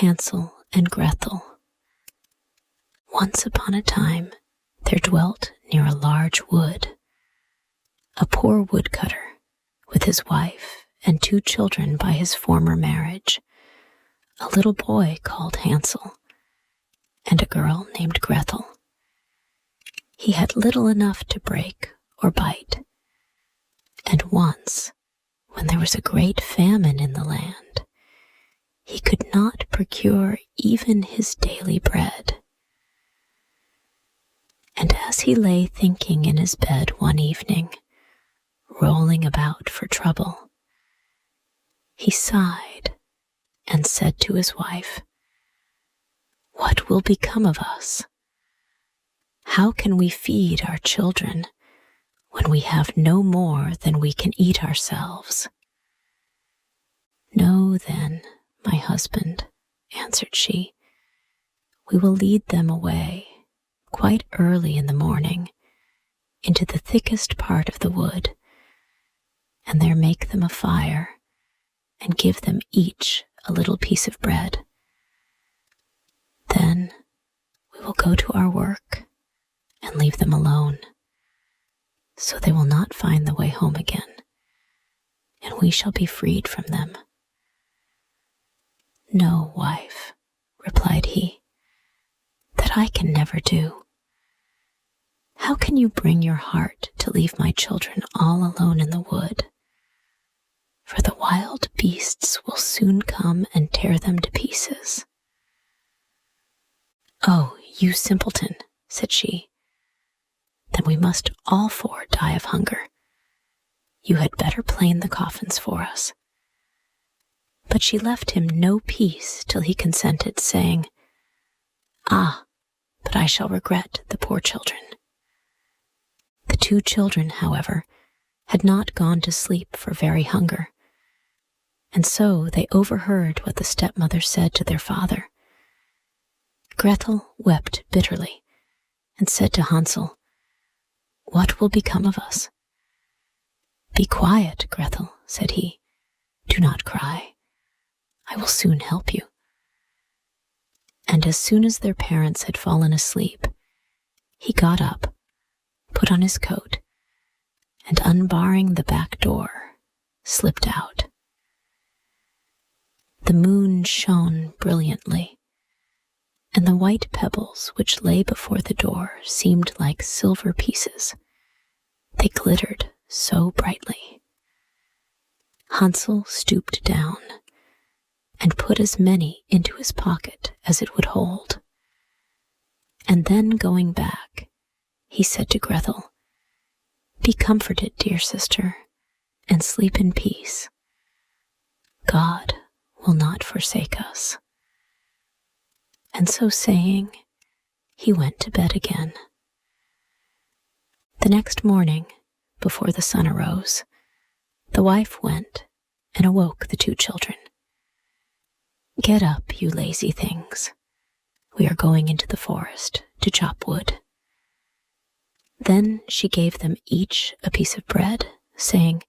Hansel and Gretel. Once upon a time, there dwelt near a large wood a poor woodcutter with his wife and 2 children by his former marriage, a little boy called Hansel, and a girl named Gretel. He had little enough to break or bite, and once, when there was a great famine in the land, he could not procure even his daily bread. And as he lay thinking in his bed one evening, rolling about for trouble, he sighed and said to his wife, "What will become of us? How can we feed our children when we have no more than we can eat ourselves?" "No, then, my husband," answered she, "we will lead them away quite early in the morning into the thickest part of the wood, and there make them a fire and give them each a little piece of bread. Then we will go to our work and leave them alone, so they will not find the way home again, and we shall be freed from them." "No, wife," replied he, "that I can never do. How can you bring your heart to leave my children all alone in the wood? For the wild beasts will soon come and tear them to pieces." "Oh, you simpleton," said she, "then we must all 4 die of hunger. You had better plane the coffins for us." But she left him no peace till he consented, saying, "Ah, but I shall regret the poor children." The 2 children, however, had not gone to sleep for very hunger, and so they overheard what the stepmother said to their father. Gretel wept bitterly and said to Hansel, "What will become of us?" "Be quiet, Gretel," said he. "Do not cry. I will soon help you." And as soon as their parents had fallen asleep, he got up, put on his coat, and unbarring the back door, slipped out. The moon shone brilliantly, and the white pebbles which lay before the door seemed like silver pieces. They glittered so brightly. Hansel stooped down and put as many into his pocket as it would hold. And then going back, he said to Gretel, "Be comforted, dear sister, and sleep in peace. God will not forsake us." And so saying, he went to bed again. The next morning, before the sun arose, the wife went and awoke the 2 children. "Get up, you lazy things. We are going into the forest to chop wood." Then she gave them each a piece of bread, saying,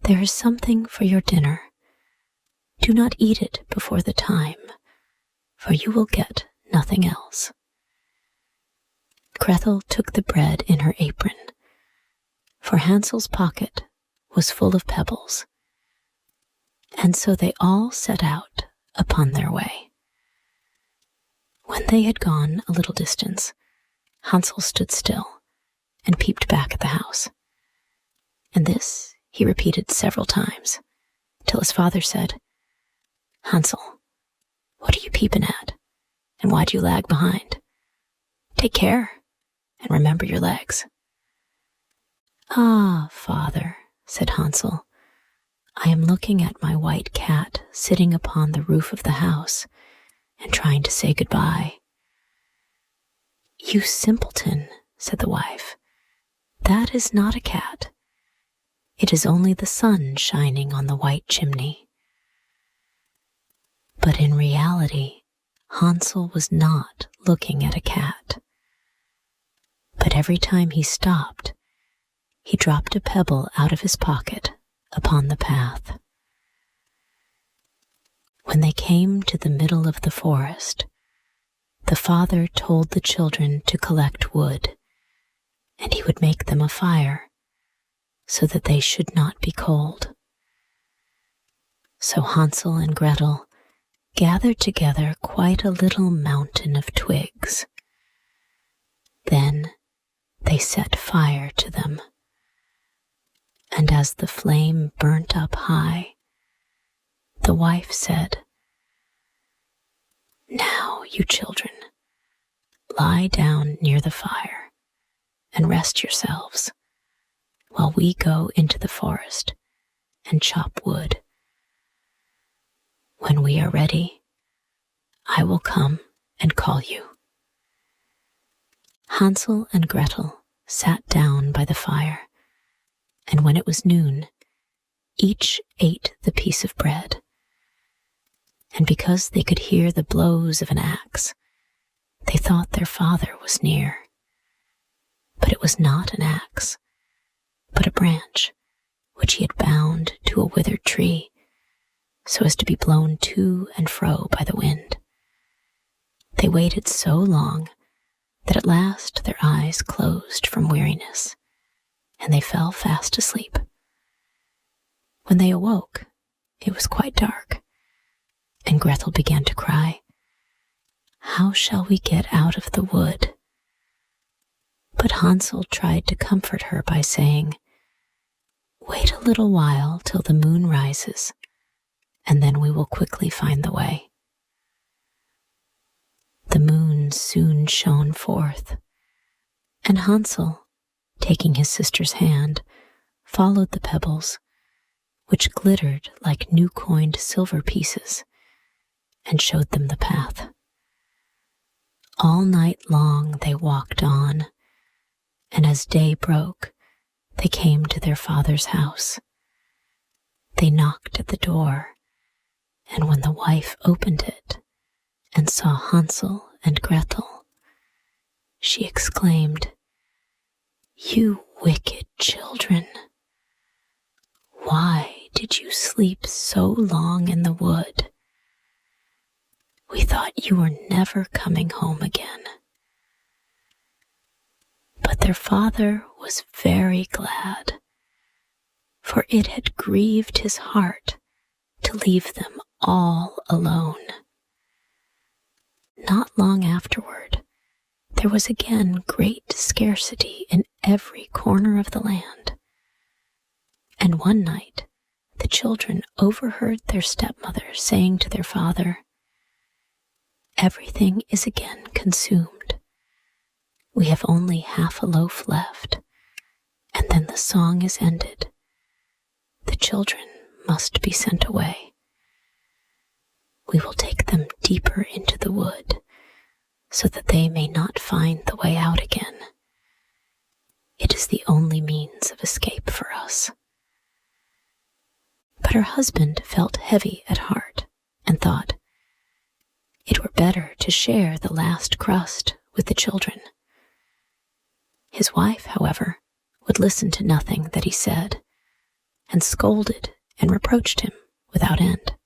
"There is something for your dinner. Do not eat it before the time, for you will get nothing else." Gretel took the bread in her apron, for Hansel's pocket was full of pebbles, and so they all set out upon their way. When they had gone a little distance, Hansel stood still and peeped back at the house, and this he repeated several times, till his father said, "Hansel, what are you peeping at, and why do you lag behind? Take care, and remember your legs." "Ah, father," said Hansel, "I am looking at my white cat sitting upon the roof of the house and trying to say goodbye." "You simpleton," said the wife, "that is not a cat. It is only the sun shining on the white chimney." But in reality, Hansel was not looking at a cat. But every time he stopped, he dropped a pebble out of his pocket upon the path. When they came to the middle of the forest, the father told the children to collect wood, and he would make them a fire so that they should not be cold. So Hansel and Gretel gathered together quite a little mountain of twigs. Then they set fire to them, and as the flame burnt up high, the wife said, "Now, you children, lie down near the fire and rest yourselves while we go into the forest and chop wood. When we are ready, I will come and call you." Hansel and Gretel sat down by the fire, and when it was noon, each ate the piece of bread. And because they could hear the blows of an axe, they thought their father was near. But it was not an axe, but a branch which he had bound to a withered tree, so as to be blown to and fro by the wind. They waited so long that at last their eyes closed from weariness, and they fell fast asleep. When they awoke, it was quite dark, and Gretel began to cry, "How shall we get out of the wood?" But Hansel tried to comfort her by saying, "Wait a little while till the moon rises, and then we will quickly find the way." The moon soon shone forth, and Hansel, taking his sister's hand, followed the pebbles, which glittered like new-coined silver pieces, and showed them the path. All night long they walked on, and as day broke, they came to their father's house. They knocked at the door, and when the wife opened it and saw Hansel and Gretel, she exclaimed, "You wicked children! Why did you sleep so long in the wood? We thought you were never coming home again." But their father was very glad, for it had grieved his heart to leave them all alone. Not long afterward, there was again great scarcity in every corner of the land, and one night the children overheard their stepmother saying to their father, "Everything is again consumed. We have only half a loaf left, and then the song is ended. The children must be sent away. We will take them deeper into the wood, so that they may not find the way out again. It is the only means of escape for us." But her husband felt heavy at heart, and thought, it were better to share the last crust with the children. His wife, however, would listen to nothing that he said, and scolded and reproached him without end.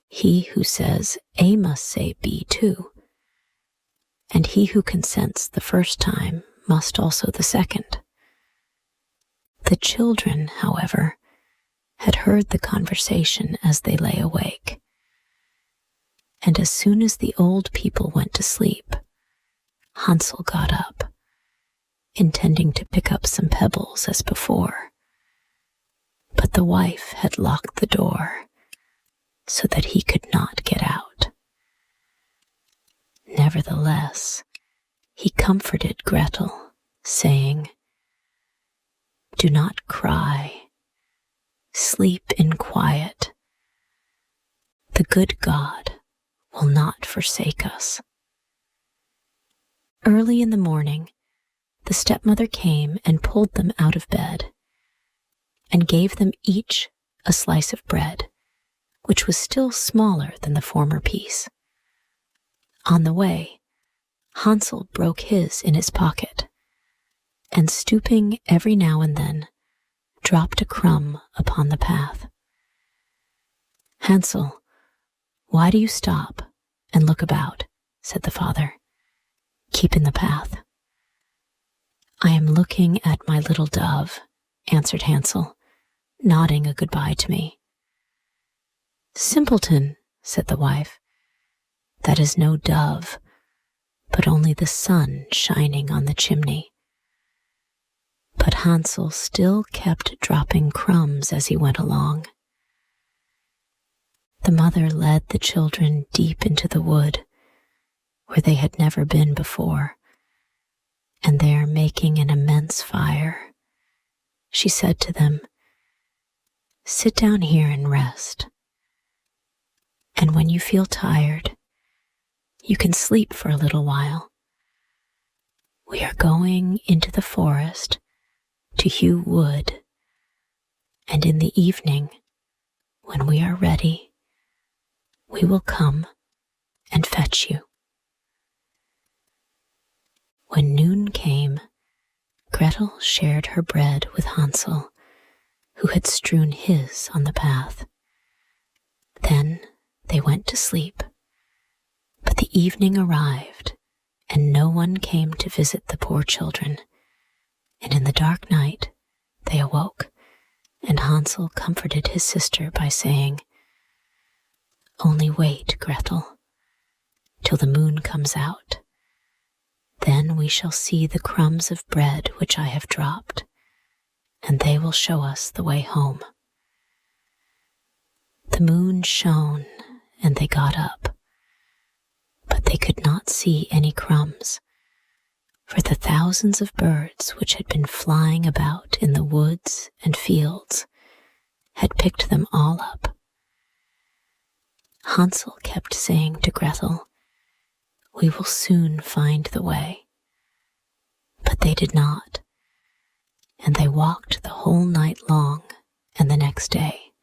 He who says A must say B too, and he who consents the first time must also the second. The children, however, had heard the conversation as they lay awake, and as soon as the old people went to sleep, Hansel got up, intending to pick up some pebbles as before. But the wife had locked the door so that he could not get out. Nevertheless, he comforted Gretel, saying, "Do not cry. Sleep in quiet. The good God will not forsake us." Early in the morning, the stepmother came and pulled them out of bed, and gave them each a slice of bread, which was still smaller than the former piece. On the way, Hansel broke his in his pocket, and stooping every now and then, dropped a crumb upon the path. Hansel, "Why do you stop and look about?" said the father. "Keep in the path." "I am looking at my little dove," answered Hansel, nodding a goodbye to me. "Simpleton," said the wife, "that is no dove, but only the sun shining on the chimney." But Hansel still kept dropping crumbs as he went along. The mother led the children deep into the wood, where they had never been before, and there, making an immense fire, she said to them, "Sit down here and rest. And when you feel tired, you can sleep for a little while. We are going into the forest to hew wood, and in the evening, when we are ready, we will come and fetch you." When noon came, Gretel shared her bread with Hansel, who had strewn his on the path. Then they went to sleep, but the evening arrived, and no one came to visit the poor children, and in the dark night they awoke, and Hansel comforted his sister by saying, "Only wait, Gretel, till the moon comes out. Then we shall see the crumbs of bread which I have dropped, and they will show us the way home." The moon shone, and they got up, but they could not see any crumbs, for the thousands of birds which had been flying about in the woods and fields had picked them all up. Hansel kept saying to Gretel, "We will soon find the way." But they did not, and they walked the whole night long and the next day.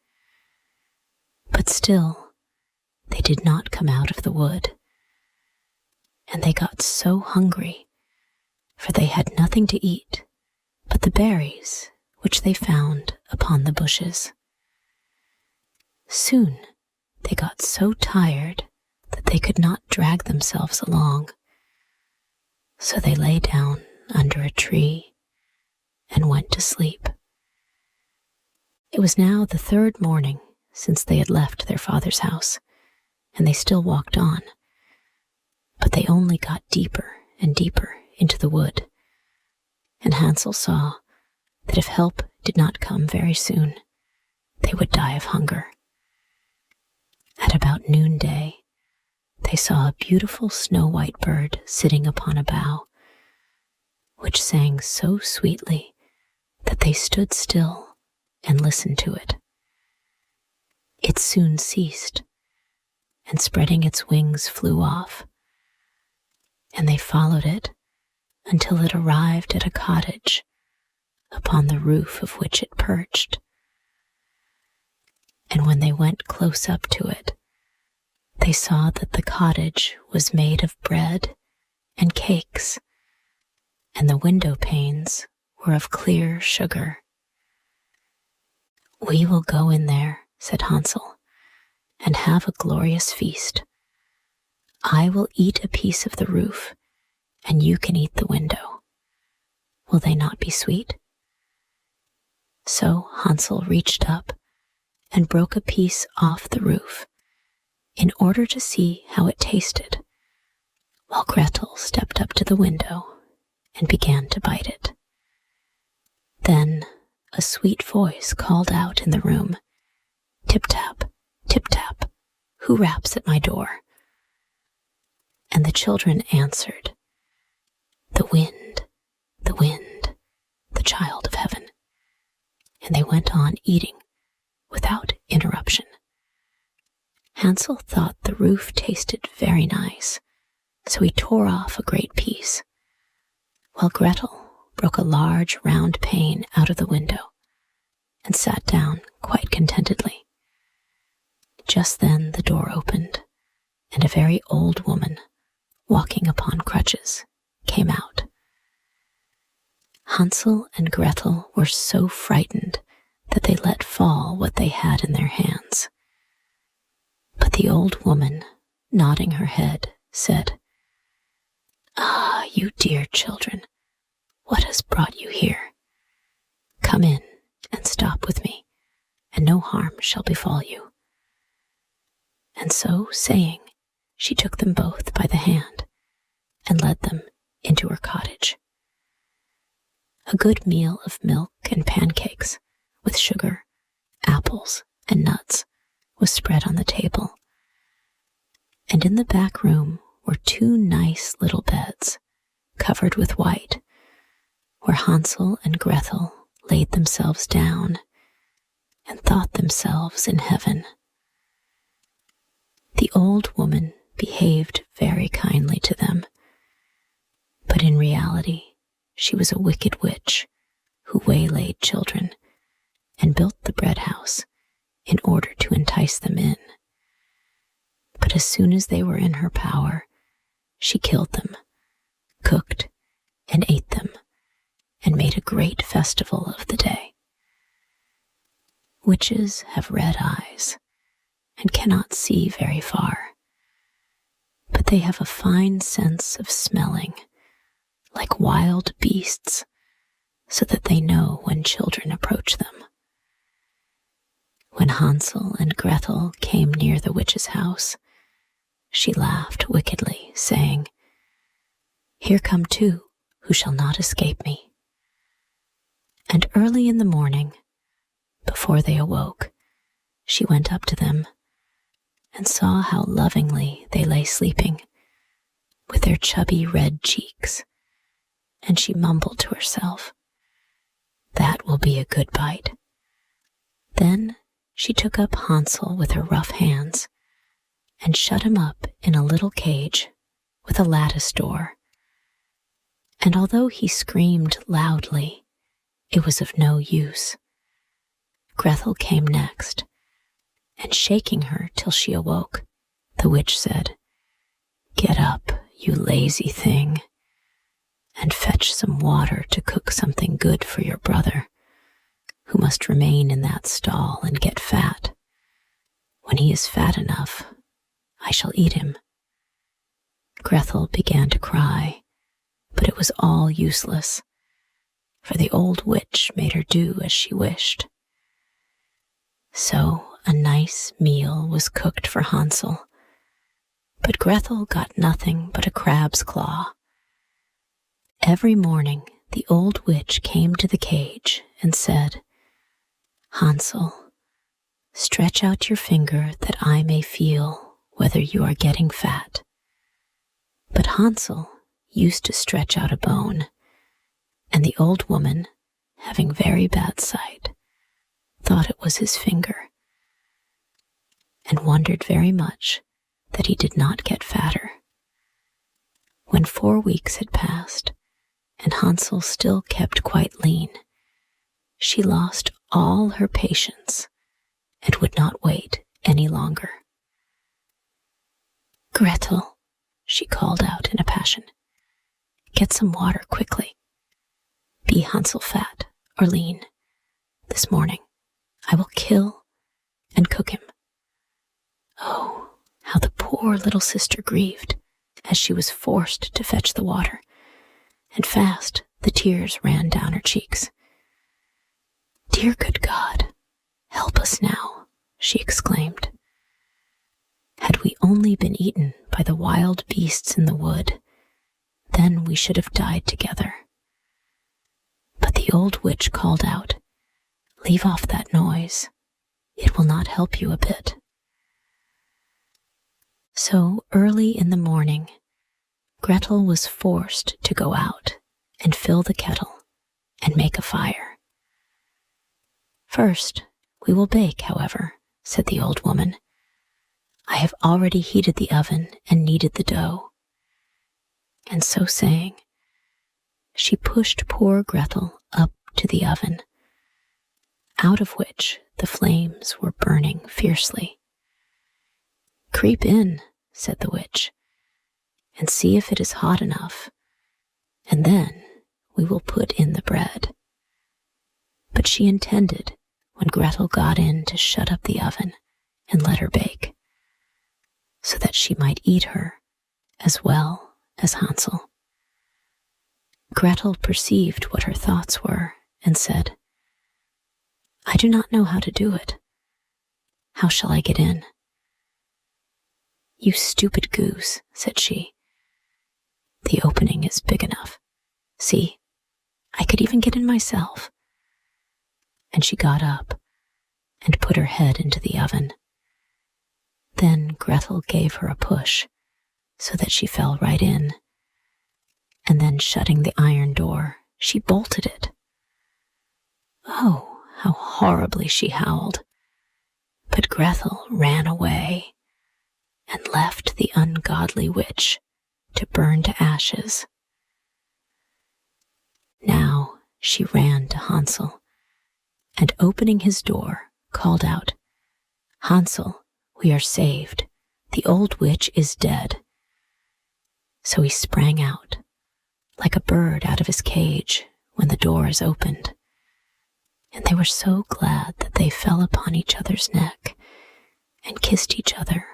But still they did not come out of the wood, and they got so hungry, for they had nothing to eat but the berries which they found upon the bushes. Soon they got so tired that they could not drag themselves along, so they lay down under a tree and went to sleep. It was now the third morning since they had left their father's house, and they still walked on, but they only got deeper and deeper into the wood, and Hansel saw that if help did not come very soon, they would die of hunger. At about noonday, they saw a beautiful snow-white bird sitting upon a bough, which sang so sweetly that they stood still and listened to it. It soon ceased, and spreading its wings flew off, and they followed it until it arrived at a cottage, upon the roof of which it perched. And when they went close up to it, they saw that the cottage was made of bread and cakes, and the window panes were of clear sugar. "We will go in there," said Hansel, "and have a glorious feast. I will eat a piece of the roof, and you can eat the window. Will they not be sweet?" So Hansel reached up and broke a piece off the roof in order to see how it tasted, while Gretel stepped up to the window and began to bite it. Then a sweet voice called out in the room, "Tip-tap, tip-tap, who raps at my door?" And the children answered, "The wind, the wind, the child of heaven." And they went on eating without interruption. Hansel thought the roof tasted very nice, so he tore off a great piece, while Gretel broke a large round pane out of the window and sat down quite contentedly. Just then the door opened, and a very old woman, walking upon crutches, came out. Hansel and Gretel were so frightened that they let fall what they had in their hands. But But the old woman, nodding her head, said, "Ah, you dear children, what has brought you here? Come in and stop with me, and no harm shall befall you." And so saying, she took them both by the hand and led them into her cottage. A good meal of milk and pancakes, with sugar, apples, and nuts, was spread on the table. And in the back room were 2 nice little beds, covered with white, where Hansel and Gretel laid themselves down and thought themselves in heaven. The old woman behaved very kindly to them, but in reality she was a wicked witch who waylaid children and built the bread house in order to entice them in. But as soon as they were in her power, she killed them, cooked, and ate them, and made a great festival of the day. Witches have red eyes and cannot see very far, but they have a fine sense of smelling, like wild beasts, so that they know when children approach them. When Hansel and Gretel came near the witch's house, she laughed wickedly, saying, "Here come 2 who shall not escape me." And early in the morning, before they awoke, she went up to them and saw how lovingly they lay sleeping, with their chubby red cheeks, and she mumbled to herself, "That will be a good bite." Then she took up Hansel with her rough hands and shut him up in a little cage with a lattice door. And although he screamed loudly, it was of no use. Gretel came next, and shaking her till she awoke, the witch said, "Get up, you lazy thing, and fetch some water to cook something good for your brother, who must remain in that stall and get fat. When he is fat enough, I shall eat him." Gretel began to cry, but it was all useless, for the old witch made her do as she wished. So a nice meal was cooked for Hansel, but Gretel got nothing but a crab's claw. Every morning the old witch came to the cage and said, "Hansel, stretch out your finger that I may feel whether you are getting fat." But Hansel used to stretch out a bone, and the old woman, having very bad sight, thought it was his finger, and wondered very much that he did not get fatter. When 4 weeks had passed, and Hansel still kept quite lean, she lost all her patience and would not wait any longer. "Gretel," she called out in a passion, "get some water quickly. Be Hansel fat or lean. This morning I will kill and cook him." Oh, how the poor little sister grieved as she was forced to fetch the water, and fast the tears ran down her cheeks. "Dear good God, help us now," she exclaimed. "Had we only been eaten by the wild beasts in the wood, then we should have died together." But the old witch called out, "Leave off that noise. It will not help you a bit." So early in the morning, Gretel was forced to go out and fill the kettle and make a fire. "First, we will bake, however," said the old woman. "I have already heated the oven and kneaded the dough." And so saying, she pushed poor Gretel up to the oven, out of which the flames were burning fiercely. "Creep in," said the witch, "and see if it is hot enough, and then we will put in the bread." But she intended, when Gretel got in, to shut up the oven and let her bake. so that she might eat her as well as Hansel. Gretel perceived what her thoughts were and said, "I do not know how to do it. How shall I get in?" "You stupid goose," said she. "The opening is big enough. See, I could even get in myself." And she got up and put her head into the oven. Then Gretel gave her a push so that she fell right in, and then shutting the iron door, she bolted it. Oh, how horribly she howled. But Gretel ran away and left the ungodly witch to burn to ashes. Now she ran to Hansel, and opening his door, called out, "Hansel, we are saved. The old witch is dead." So he sprang out, like a bird out of his cage when the door is opened, and they were so glad that they fell upon each other's neck and kissed each other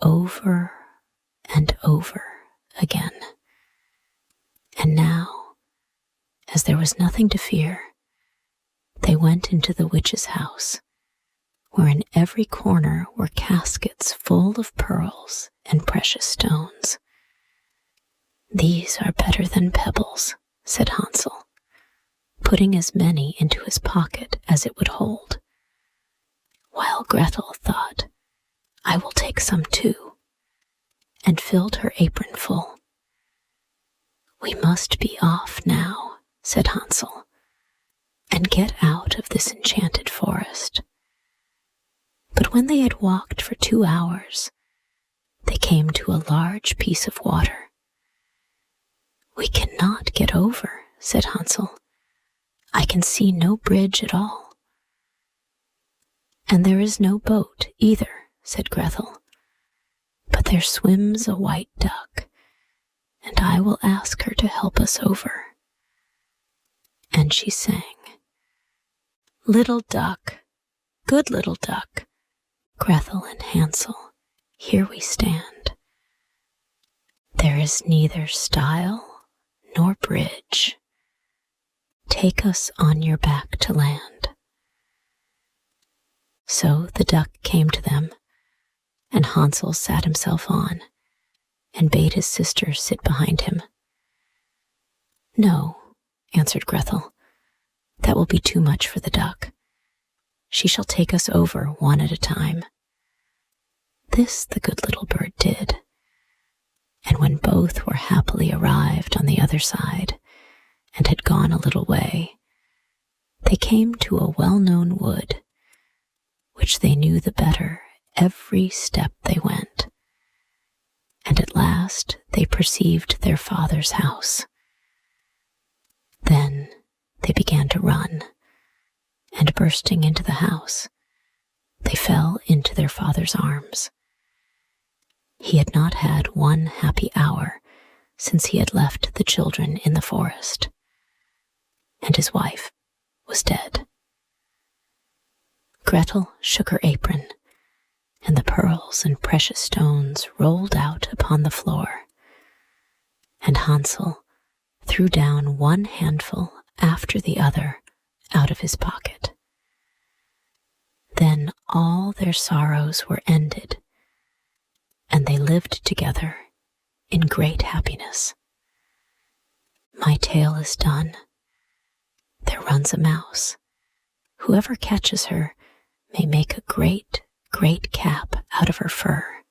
over and over again. And now, as there was nothing to fear, they went into the witch's house, where in every corner were caskets full of pearls and precious stones. "These are better than pebbles," said Hansel, putting as many into his pocket as it would hold, while Gretel thought, "I will take some too," and filled her apron full. "We must be off now," said Hansel, "and get out of this enchanted forest." But when they had walked for 2 hours, they came to a large piece of water. "We cannot get over," said Hansel. "I can see no bridge at all." "And there is no boat either," said Gretel. "But there swims a white duck, and I will ask her to help us over." And she sang, "Little duck, good little duck, Gretel and Hansel, here we stand. There is neither stile nor bridge. Take us on your back to land." So the duck came to them, and Hansel sat himself on, and bade his sister sit behind him. "No," answered Gretel, "that will be too much for the duck. She shall take us over one at a time." This the good little bird did, and when both were happily arrived on the other side, and had gone a little way, they came to a well-known wood, which they knew the better every step they went, and at last they perceived their father's house. Then they began to run, and bursting into the house, they fell into their father's arms. He had not had one happy hour since he had left the children in the forest, and his wife was dead. Gretel shook her apron, and the pearls and precious stones rolled out upon the floor, and Hansel threw down one handful after the other out of his pocket. Then all their sorrows were ended, and they lived together in great happiness. My tale is done. There runs a mouse. Whoever catches her may make a great, great cap out of her fur.